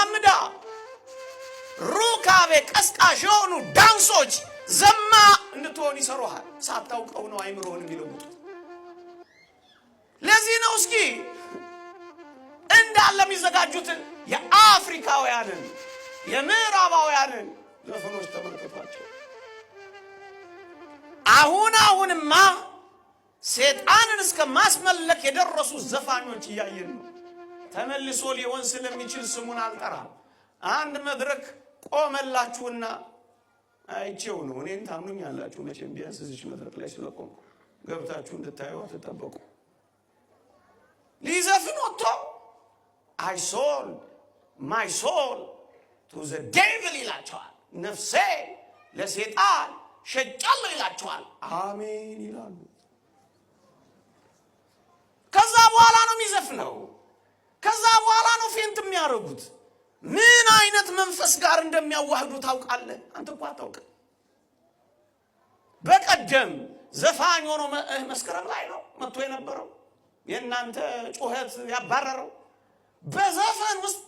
የሚያለማምዳ ሩካቤ ቀስቃሽ የሆኑ ዳንሶች ዘማ እንድትሆን ይሰሩሃል። ሳታውቀው ነው አይምሮህን የሚለውጡት። ለዚህ ነው እስኪ እንዳለ የሚዘጋጁትን የአፍሪካውያንን የምዕራባውያንን ዘፈኖች ተመልከቷቸው። አሁንማ ሰይጣንን እስከ ማስመለክ የደረሱ ዘፋኞች እያየን ነው። ተመልሶ ሊሆን ስለሚችል ስሙን አልጠራም። አንድ መድረክ ቆመላችሁና አይቼው ነው። እኔን ታምኑኛላችሁ መቼም ቢያንስ እዚህ መድረክ ላይ ስለቆምኩ ገብታችሁ እንድታዩ ተጠበቁ። ሊዘፍን ወጥቶ I sold my soul to the devil ይላቸዋል። ነፍሴ ለሰይጣን ሸጫለሁ ይላቸዋል። አሜን ይላሉ። ከዛ በኋላ ነው የሚዘፍነው። ከዛ በኋላ ነው ፌንት የሚያደርጉት። ምን አይነት መንፈስ ጋር እንደሚያዋህዱ ታውቃለህ? አንተ እንኳን አታውቅም። በቀደም ዘፋኝ ሆኖ መስከረም ላይ ነው መጥቶ የነበረው የእናንተ ጩኸት ያባረረው። በዘፈን ውስጥ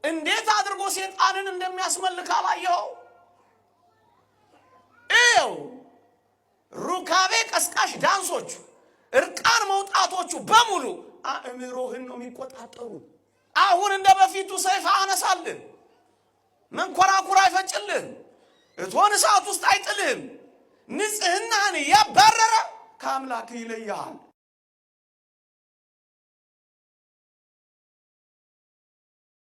እንዴት አድርጎ ሰይጣንን እንደሚያስመልክ አላየኸው? እው ሩካቤ ቀስቃሽ ዳንሶቹ፣ እርቃን መውጣቶቹ በሙሉ አእምሮህን ነው የሚቆጣጠሩ። አሁን እንደ በፊቱ ሰይፍ አነሳልህ፣ መንኮራኩር አይፈጭልህ፣ እቶን እሳት ውስጥ አይጥልህም። ንጽህናህን ያባረረ ከአምላክ ይለያል።